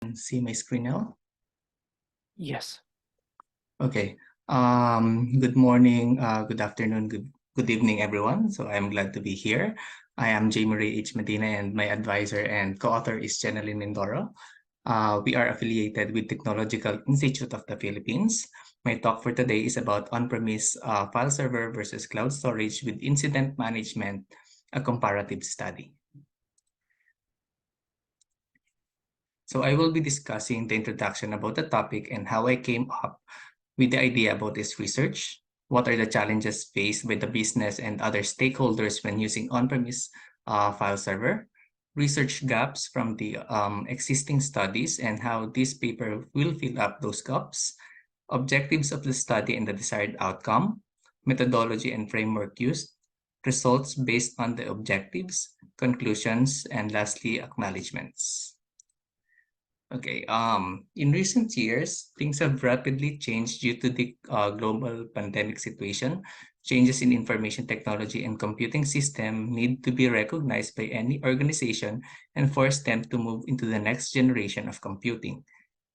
See my screen now? Yes. Okay. Good morning, good afternoon, good evening, everyone. So I'm glad to be here. I am Jaymie Medina, and my advisor and co-author is Jennalyn Mindoro. We are affiliated with Technological Institute of the Philippines. My talk for today is about on-premise file server versus cloud storage with incident management, a comparative study. So I will be discussing the introduction about the topic and how I came up with the idea about this research. What are the challenges faced by the business and other stakeholders when using on-premise file server? Research gaps from the existing studies and how this paper will fill up those gaps. Objectives of the study and the desired outcome. Methodology and framework used. Results based on the objectives, conclusions, and lastly, acknowledgements. Okay. In recent years, things have rapidly changed due to the global pandemic situation. Changes in information technology and computing system need to be recognized by any organization and force them to move into the next generation of computing.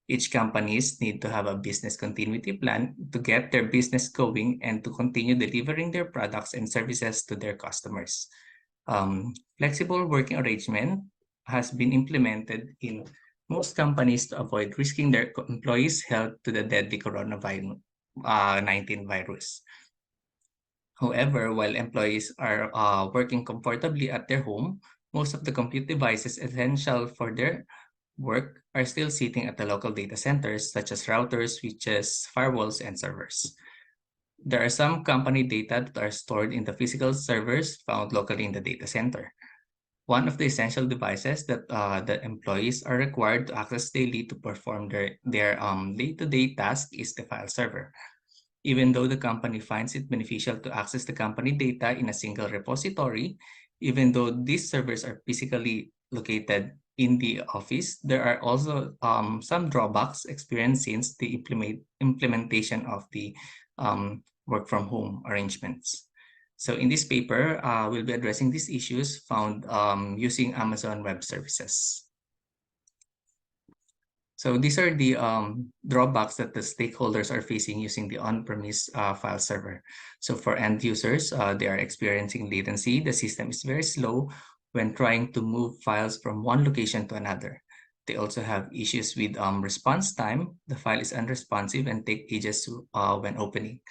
Each companies need to have a business continuity plan to get their business going and to continue delivering their products and services to their customers. Flexible working arrangement has been implemented in most companies to avoid risking their employees' health to the deadly coronavirus 19 virus. However, while employees are working comfortably at their home, most of the compute devices essential for their work are still sitting at the local data centers, such as routers, switches, firewalls, and servers. There are some company data that are stored in the physical servers found locally in the data center. One of the essential devices that the employees are required to access daily to perform their day-to-day task is the file server. Even though the company finds it beneficial to access the company data in a single repository, even though these servers are physically located in the office, there are also some drawbacks experienced since the implementation of the work from home arrangements. So in this paper, we'll be addressing these issues found using Amazon Web Services. So these are the drawbacks that the stakeholders are facing using the on-premise file server. So for end users, they are experiencing latency. The system is very slow when trying to move files from one location to another. They also have issues with response time. The file is unresponsive and take ages when opening.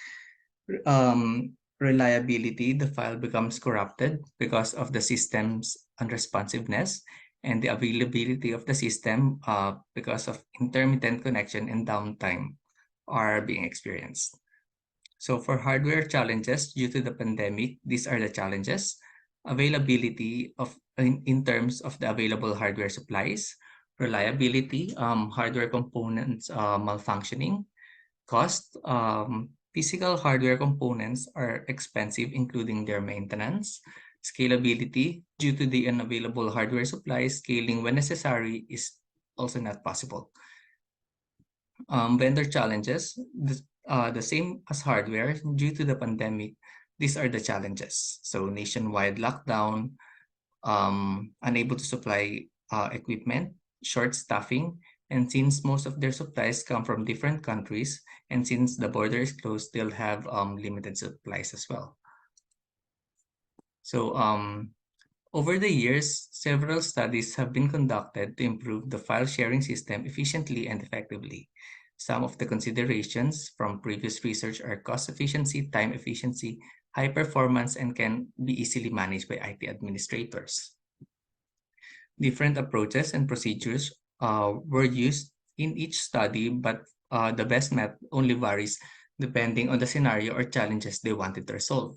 Reliability, the file becomes corrupted because of the system's unresponsiveness, and the availability of the system because of intermittent connection and downtime are being experienced. So for hardware challenges due to the pandemic, these are the challenges. Availability of in terms of the available hardware supplies, reliability, hardware components malfunctioning, cost. Physical hardware components are expensive, including their maintenance. Scalability, due to the unavailable hardware supply, scaling when necessary is also not possible. Vendor challenges, the same as hardware, due to the pandemic, these are the challenges. So nationwide lockdown, unable to supply equipment, short staffing, and since most of their supplies come from different countries, and since the border is closed, they'll have limited supplies as well. So over the years, several studies have been conducted to improve the file sharing system efficiently and effectively. Some of the considerations from previous research are cost efficiency, time efficiency, high performance, and can be easily managed by IT administrators. Different approaches and procedures were used in each study, but the best method only varies depending on the scenario or challenges they wanted to resolve.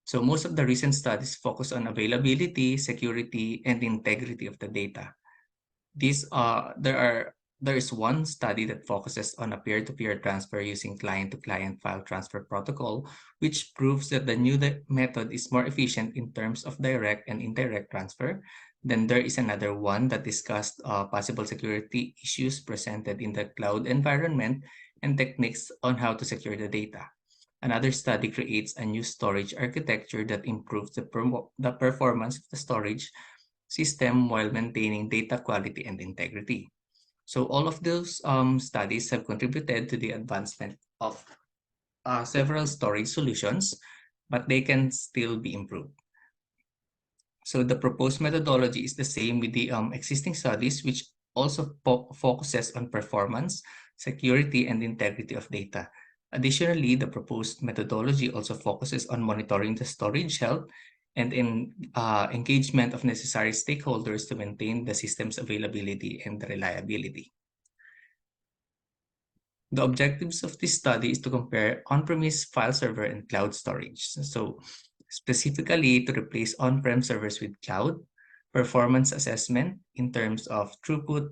So most of the recent studies focus on availability, security, and integrity of the data. There is one study that focuses on a peer-to-peer transfer using client-to-client file transfer protocol, which proves that the new method is more efficient in terms of direct and indirect transfer. Then there is another one that discussed possible security issues presented in the cloud environment and techniques on how to secure the data. Another study creates a new storage architecture that improves the performance of the storage system while maintaining data quality and integrity. So all of those studies have contributed to the advancement of several storage solutions, but they can still be improved. So the proposed methodology is the same with the existing studies, which also focuses on performance, security, and integrity of data. Additionally, the proposed methodology also focuses on monitoring the storage health and engagement of necessary stakeholders to maintain the system's availability and reliability. The objectives of this study is to compare on-premise file server and cloud storage. So specifically to replace on-prem servers with cloud, performance assessment in terms of throughput,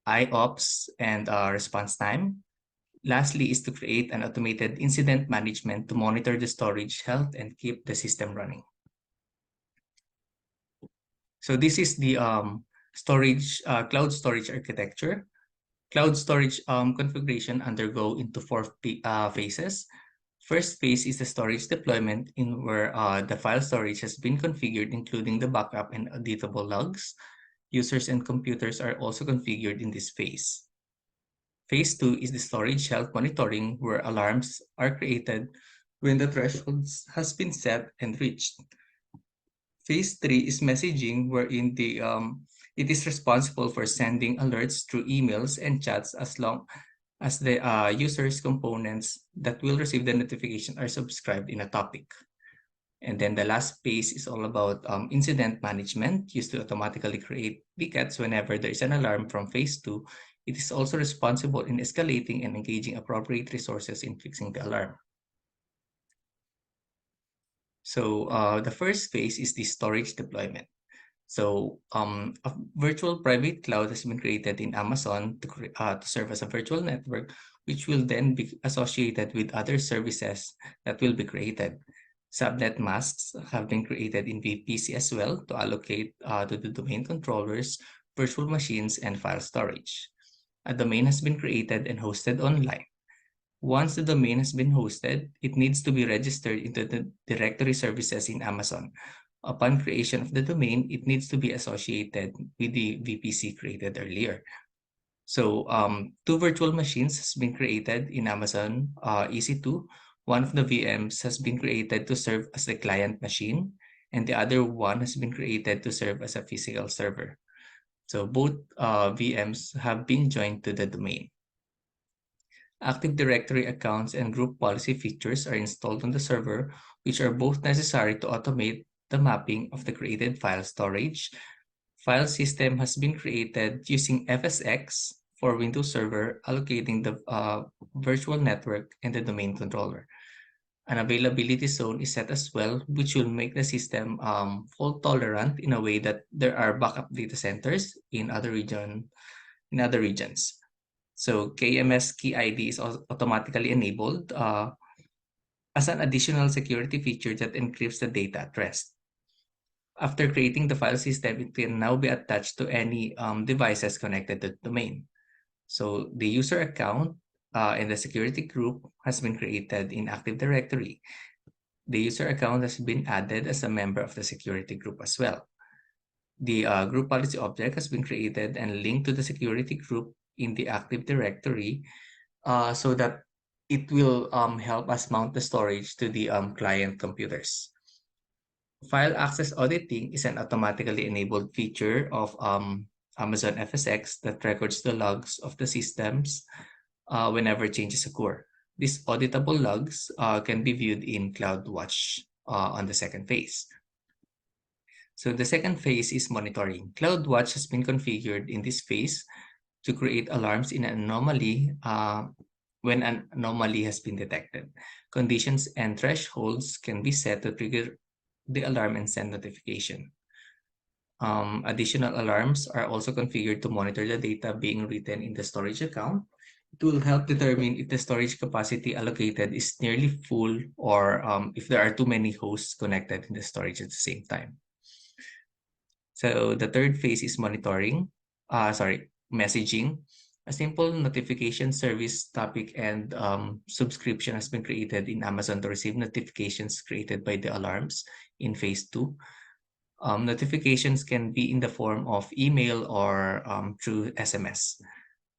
IOPS, and response time. Lastly is to create an automated incident management to monitor the storage health and keep the system running. So this is the cloud storage architecture. Cloud storage configuration undergo into four phases. First phase is the storage deployment in where the file storage has been configured, including the backup and auditable logs. Users and computers are also configured in this phase. Phase 2 is the storage health monitoring, where alarms are created when the thresholds has been set and reached. Phase 3 is messaging, wherein it is responsible for sending alerts through emails and chats as long as the user's components that will receive the notification are subscribed in a topic. And then the last phase is all about incident management, used to automatically create tickets whenever there is an alarm from phase 2. It is also responsible in escalating and engaging appropriate resources in fixing the alarm. So the first phase is the storage deployment. So a virtual private cloud has been created in Amazon to serve as a virtual network, which will then be associated with other services that will be created. Subnet masks have been created in VPC as well to allocate to the domain controllers, virtual machines, and file storage. A domain has been created and hosted online. Once the domain has been hosted, it needs to be registered into the directory services in Amazon. Upon creation of the domain, it needs to be associated with the VPC created earlier. So two virtual machines has been created in Amazon EC2. One of the VMs has been created to serve as the client machine, and the other one has been created to serve as a physical server. So both VMs have been joined to the domain. Active Directory accounts and group policy features are installed on the server, which are both necessary to automate the mapping of the created file storage. File system has been created using FSX for Windows Server, allocating the virtual network and the domain controller. An availability zone is set as well, which will make the system fault tolerant in a way that there are backup data centers in other regions. So KMS key ID is automatically enabled as an additional security feature that encrypts the data at rest. After creating the file system, it can now be attached to any devices connected to the domain. So the user account and the security group has been created in Active Directory. The user account has been added as a member of the security group as well. The group policy object has been created and linked to the security group in the Active Directory so that it will help us mount the storage to the client computers. File access auditing is an automatically enabled feature of Amazon FSX that records the logs of the systems whenever changes occur. These auditable logs can be viewed in CloudWatch on the second phase. So the second phase is monitoring. CloudWatch has been configured in this phase to create alarms in an anomaly when an anomaly has been detected. Conditions and thresholds can be set to trigger the alarm and send notification. Additional alarms are also configured to monitor the data being written in the storage account. It will help determine if the storage capacity allocated is nearly full or if there are too many hosts connected in the storage at the same time. So the third phase is messaging. A simple notification service topic and subscription has been created in Amazon to receive notifications created by the alarms in phase 2. Notifications can be in the form of email or through SMS.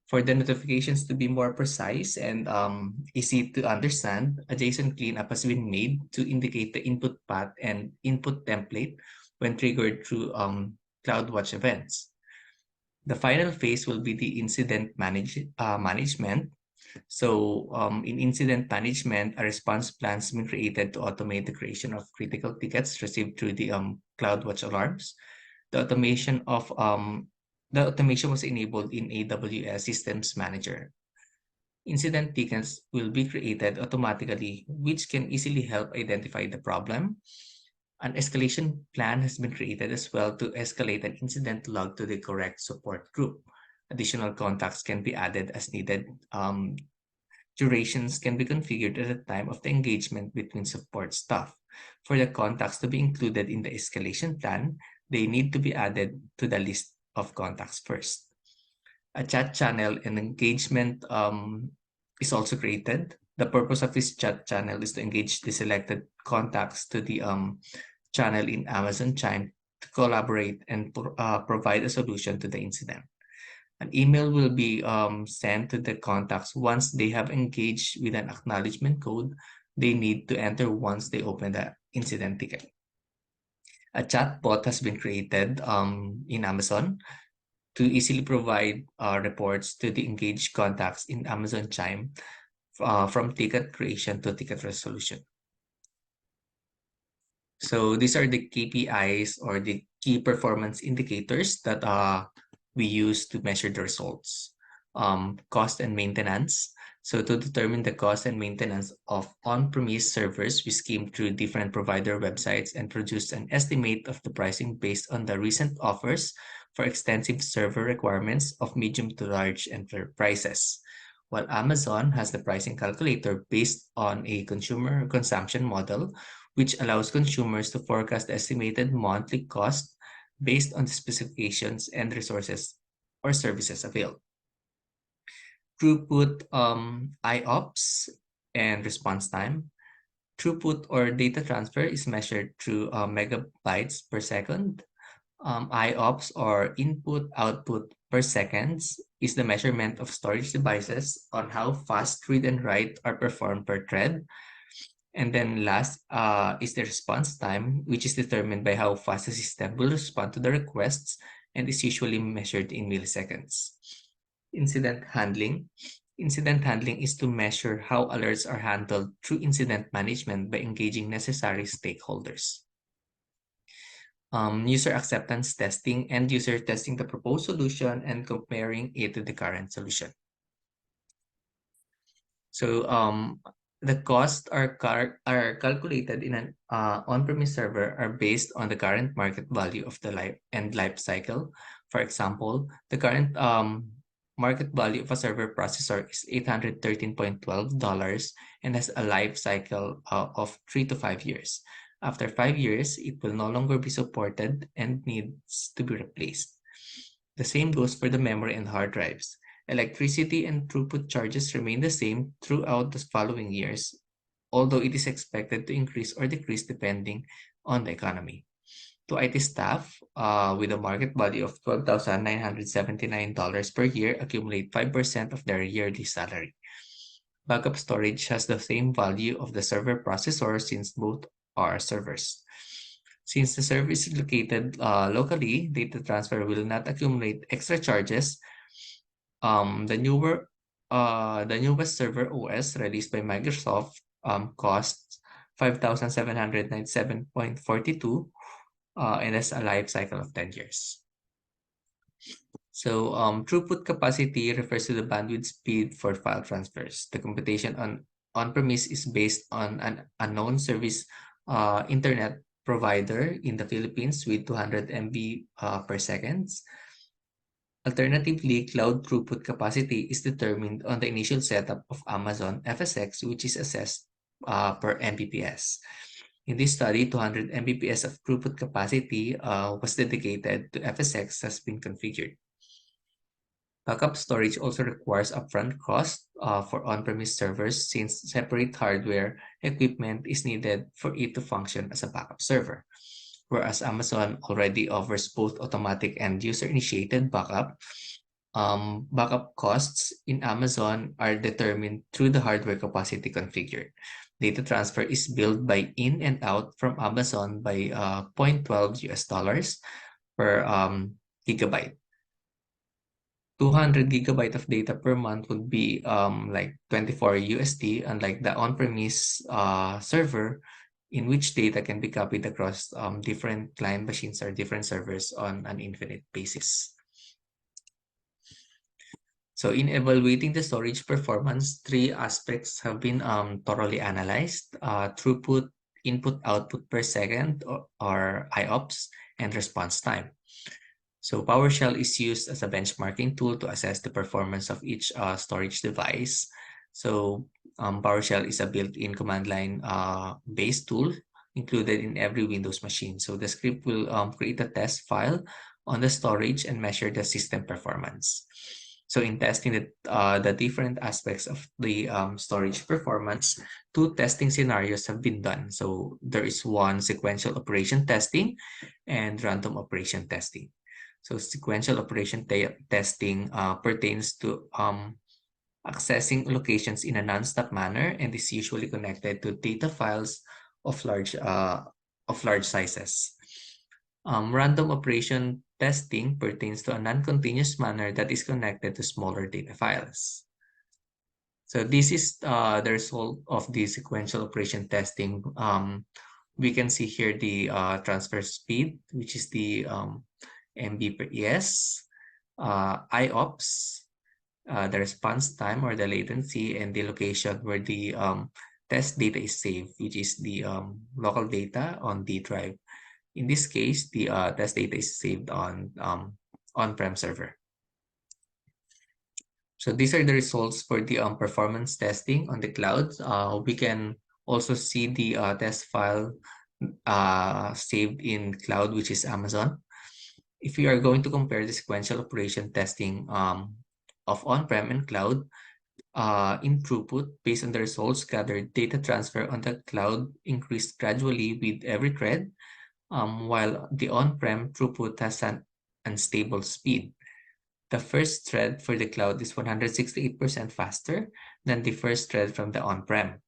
For the notifications to be more precise and easy to understand, a JSON cleanup has been made to indicate the input path and input template when triggered through CloudWatch events. The final phase will be the management. So in incident management, a response plan has been created to automate the creation of critical tickets received through the CloudWatch alarms. The automation was enabled in AWS Systems Manager. Incident tickets will be created automatically, which can easily help identify the problem. An escalation plan has been created as well to escalate an incident log to the correct support group. Additional contacts can be added as needed. Durations can be configured at the time of the engagement between support staff. For the contacts to be included in the escalation plan, they need to be added to the list of contacts first. A chat channel and engagement is also created. The purpose of this chat channel is to engage the selected contacts to the channel in Amazon Chime to collaborate and provide a solution to the incident. An email will be sent to the contacts once they have engaged with an acknowledgement code they need to enter once they open the incident ticket. A chatbot has been created in Amazon to easily provide reports to the engaged contacts in Amazon Chime from ticket creation to ticket resolution. So these are the KPIs or the key performance indicators that we use to measure the results. Cost and maintenance. So to determine the cost and maintenance of on-premise servers, we skimmed through different provider websites and produced an estimate of the pricing based on the recent offers for extensive server requirements of medium to large enterprises. While Amazon has the pricing calculator based on a consumer consumption model, which allows consumers to forecast the estimated monthly cost based on the specifications and resources or services available. Throughput, IOPS, and response time. Throughput or data transfer is measured through megabytes per second. IOPS or input output per seconds is the measurement of storage devices on how fast read and write are performed per thread. And then last is the response time, which is determined by how fast the system will respond to the requests and is usually measured in milliseconds. Incident handling. Incident handling is to measure how alerts are handled through incident management by engaging necessary stakeholders. User acceptance testing and user testing the proposed solution and comparing it to the current solution. So the costs are calculated in an on-premise server are based on the current market value of the life cycle. For example, the current market value of a server processor is $813.12 and has a life cycle of 3 to 5 years. After 5 years, it will no longer be supported and needs to be replaced. The same goes for the memory and hard drives. Electricity and throughput charges remain the same throughout the following years, although it is expected to increase or decrease depending on the economy. To IT staff, with a market value of $12,979 per year, accumulate 5% of their yearly salary. Backup storage has the same value of the server processor since both are servers. Since the server is located locally, data transfer will not accumulate extra charges. The newest server OS released by Microsoft costs $5,797.42 and has a life cycle of 10 years. So throughput capacity refers to the bandwidth speed for file transfers. The computation on-premise is based on an unknown service internet provider in the Philippines with 200 MB per second. Alternatively, cloud throughput capacity is determined on the initial setup of Amazon FSx, which is assessed per Mbps. In this study, 200 Mbps of throughput capacity was dedicated to FSx has been configured. Backup storage also requires upfront cost for on-premise servers since separate hardware equipment is needed for it to function as a backup server. Whereas Amazon already offers both automatic and user-initiated backup, Backup costs in Amazon are determined through the hardware capacity configured. Data transfer is billed by in and out from Amazon by 0.12 US dollars per gigabyte. 200 gigabyte of data per month would be like 24 USD, unlike the on-premise server, in which data can be copied across different client machines or different servers on an infinite basis. So in evaluating the storage performance, three aspects have been thoroughly analyzed: throughput, input-output per second, or IOPS, and response time. So PowerShell is used as a benchmarking tool to assess the performance of each storage device. So PowerShell is a built-in command line based tool included in every Windows machine. So the script will create a test file on the storage and measure the system performance. So in testing the different aspects of the storage performance, two testing scenarios have been done. So there is one sequential operation testing and random operation testing. So sequential operation testing pertains to accessing locations in a non-stop manner and is usually connected to data files of large sizes. Random operation testing pertains to a non-continuous manner that is connected to smaller data files. So this is the result of the sequential operation testing. We can see here the transfer speed, which is the MB per ES, IOPS, the response time or the latency, and the location where the test data is saved, which is the local data on the drive. In this case, the test data is saved on on-prem server. So these are the results for the performance testing on the cloud. We can also see the test file saved in cloud, which is Amazon. If we are going to compare the sequential operation testing of on-prem and cloud in throughput, based on the results gathered, data transfer on the cloud increased gradually with every thread, while the on-prem throughput has an unstable speed. The first thread for the cloud is 168% faster than the first thread from the on-prem.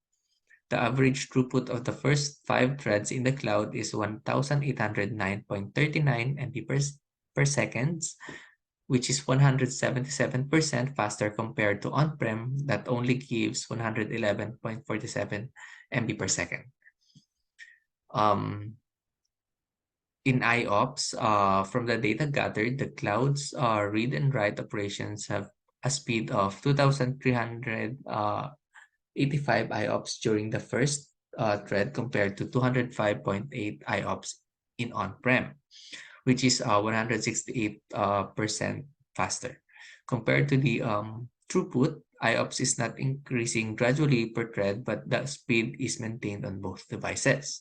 The average throughput of the first 5 threads in the cloud is 1,809.39 MB per second, which is 177% faster compared to on-prem that only gives 111.47 MB per second. In IOPS, from the data gathered, the cloud's read and write operations have a speed of 2,385 IOPS during the first thread compared to 205.8 IOPS in on-prem, which is 168% faster. Compared to the throughput, IOPS is not increasing gradually per thread, but the speed is maintained on both devices.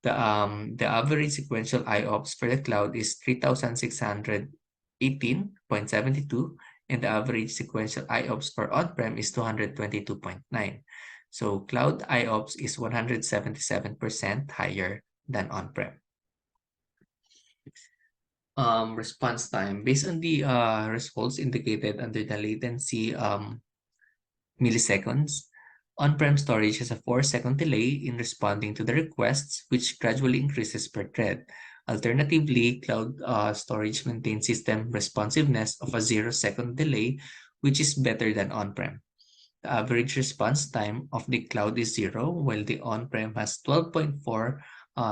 The average sequential IOPS for the cloud is 3,618.72, and the average sequential IOPS for on-prem is 222.9. So cloud IOPS is 177% higher than on-prem. Response time. Based on the results indicated under the latency milliseconds, on-prem storage has a 4-second delay in responding to the requests, which gradually increases per thread. Alternatively, cloud storage maintains system responsiveness of a 0-second delay, which is better than on-prem. The average response time of the cloud is 0, while the on-prem has 12.4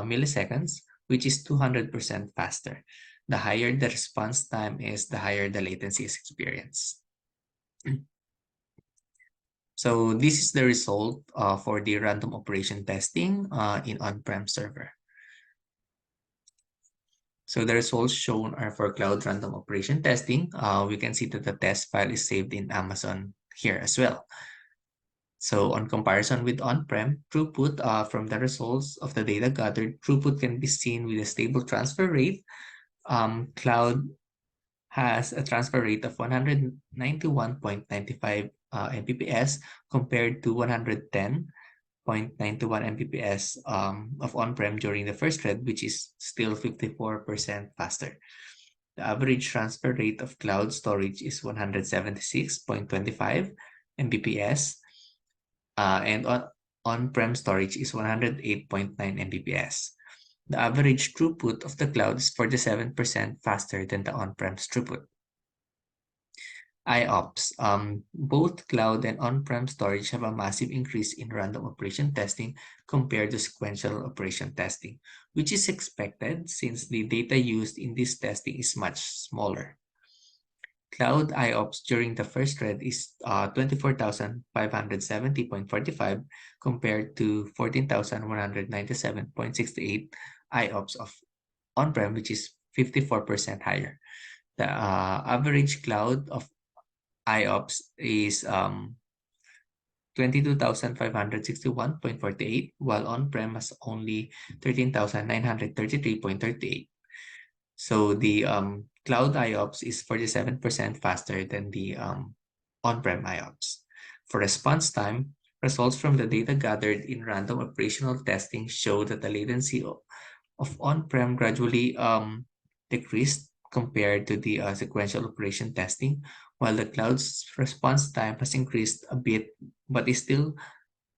milliseconds, which is 200% faster. The higher the response time is, the higher the latency is experienced. So this is the result for the random operation testing in on-prem server. So the results shown are for cloud random operation testing. We can see that the test file is saved in Amazon here as well. So on comparison with on-prem, throughput from the results of the data gathered, throughput can be seen with a stable transfer rate. Cloud has a transfer rate of 191.95 Mbps compared to 110.91 Mbps of on-prem during the first thread, which is still 54% faster. The average transfer rate of cloud storage is 176.25 Mbps, and on-prem storage is 108.9 Mbps. The average throughput of the cloud is 47% faster than the on-prem throughput. IOPS. Both cloud and on-prem storage have a massive increase in random operation testing compared to sequential operation testing, which is expected since the data used in this testing is much smaller. Cloud IOPS during the first thread is 24,570.45 compared to 14,197.68 IOPS of on-prem, which is 54% higher. The average cloud of IOPS is 22,561.48, while on-prem has only 13,933.38. So the cloud IOPS is 47% faster than the on-prem IOPS. For response time, results from the data gathered in random operational testing show that the latency of on-prem gradually decreased compared to the sequential operation testing, while the cloud's response time has increased a bit, but is still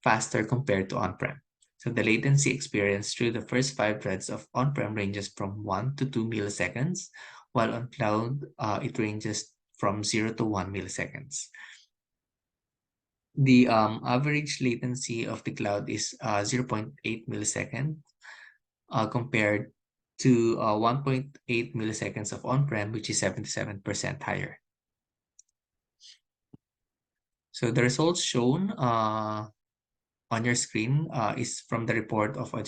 faster compared to on-prem. So the latency experienced through the first 5 threads of on-prem ranges from 1 to 2 milliseconds, while on cloud, it ranges from 0 to 1 milliseconds. The average latency of the cloud is 0.8 milliseconds compared to 1.8 milliseconds of on-prem, which is 77% higher. So the results shown on your screen is from the report of a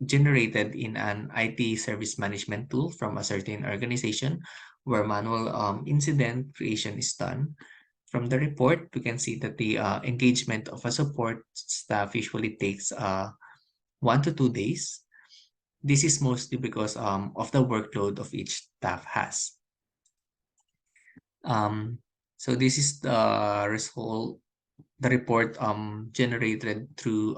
generated in an IT service management tool from a certain organization where manual incident creation is done. From the report, we can see that the engagement of a support staff usually takes 1 to 2 days. This is mostly because of the workload of each staff has. So this is the result, the report generated through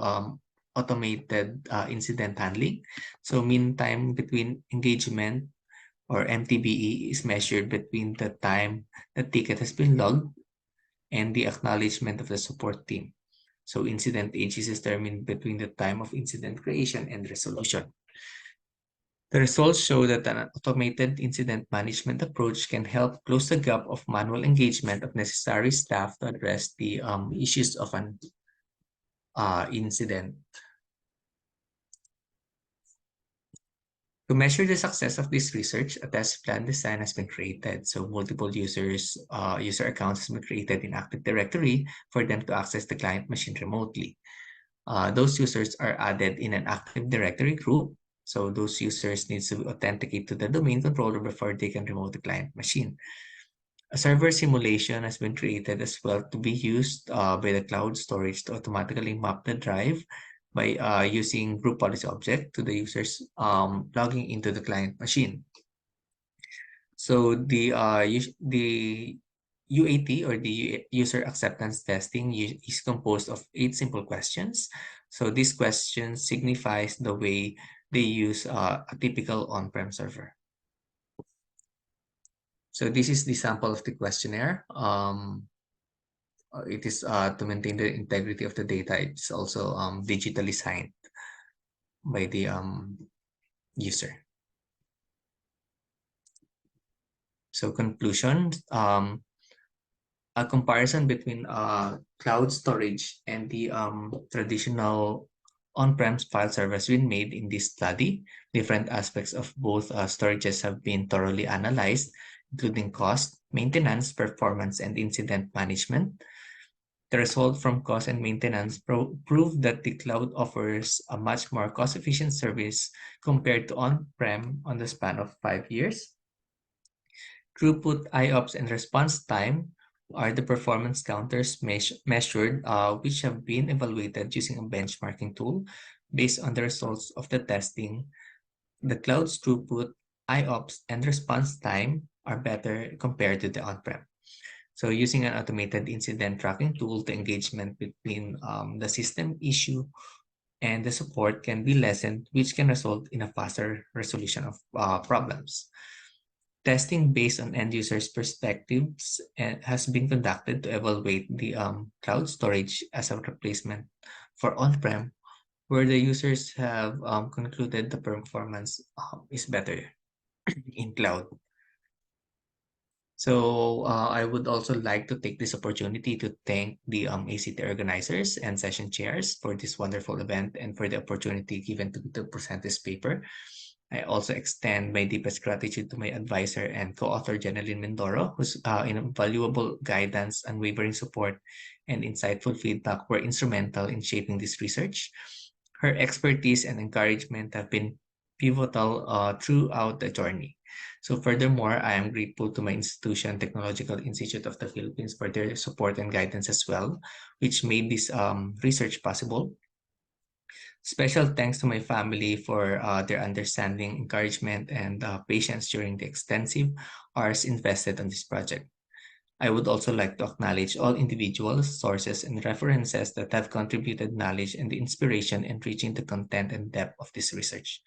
automated incident handling. So mean time between engagement, or MTBE, is measured between the time the ticket has been logged and the acknowledgement of the support team. So incident age is determined between the time of incident creation and resolution. The results show that an automated incident management approach can help close the gap of manual engagement of necessary staff to address the issues of an incident. To measure the success of this research, a test plan design has been created. So multiple user accounts has been created in Active Directory for them to access the client machine remotely. Those users are added in an Active Directory group. So those users need to authenticate to the domain controller before they can remote the client machine. A server simulation has been created as well to be used by the cloud storage to automatically map the drive by using group policy object to the users logging into the client machine. So the UAT, or the user acceptance testing, is composed of 8 simple questions. So these questions signifies the way they use a typical on-prem server. So this is the sample of the questionnaire. It is to maintain the integrity of the data. It's also digitally signed by the user. So conclusion, a comparison between cloud storage and the traditional on-prem file server has been made in this study. Different aspects of both storages have been thoroughly analyzed, including cost, maintenance, performance, and incident management. The result from cost and maintenance proved that the cloud offers a much more cost-efficient service compared to on-prem on the span of 5 years. Throughput, IOPS, and response time are the performance counters measured, which have been evaluated using a benchmarking tool based on the results of the testing. The cloud's throughput, IOPS, and response time are better compared to the on-prem. So using an automated incident tracking tool, the engagement between the system issue and the support can be lessened, which can result in a faster resolution of problems. Testing based on end users' perspectives has been conducted to evaluate the cloud storage as a replacement for on-prem, where the users have concluded the performance is better in cloud. So I would also like to take this opportunity to thank the ACT organizers and session chairs for this wonderful event and for the opportunity given to present this paper. I also extend my deepest gratitude to my advisor and co-author Jennalyn Mindoro, whose invaluable guidance, unwavering support, and insightful feedback were instrumental in shaping this research. Her expertise and encouragement have been pivotal throughout the journey. So furthermore, I am grateful to my institution, Technological Institute of the Philippines, for their support and guidance as well, which made this research possible. Special thanks to my family for their understanding, encouragement, and patience during the extensive hours invested on this project. I would also like to acknowledge all individuals, sources, and references that have contributed knowledge and the inspiration enriching the content and depth of this research.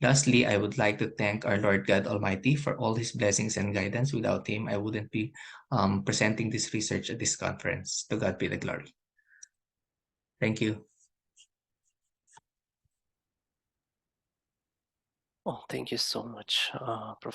Lastly, I would like to thank our Lord God Almighty for all his blessings and guidance. Without him, I wouldn't be presenting this research at this conference. To God be the glory. Thank you. Oh, thank you so much, Prof.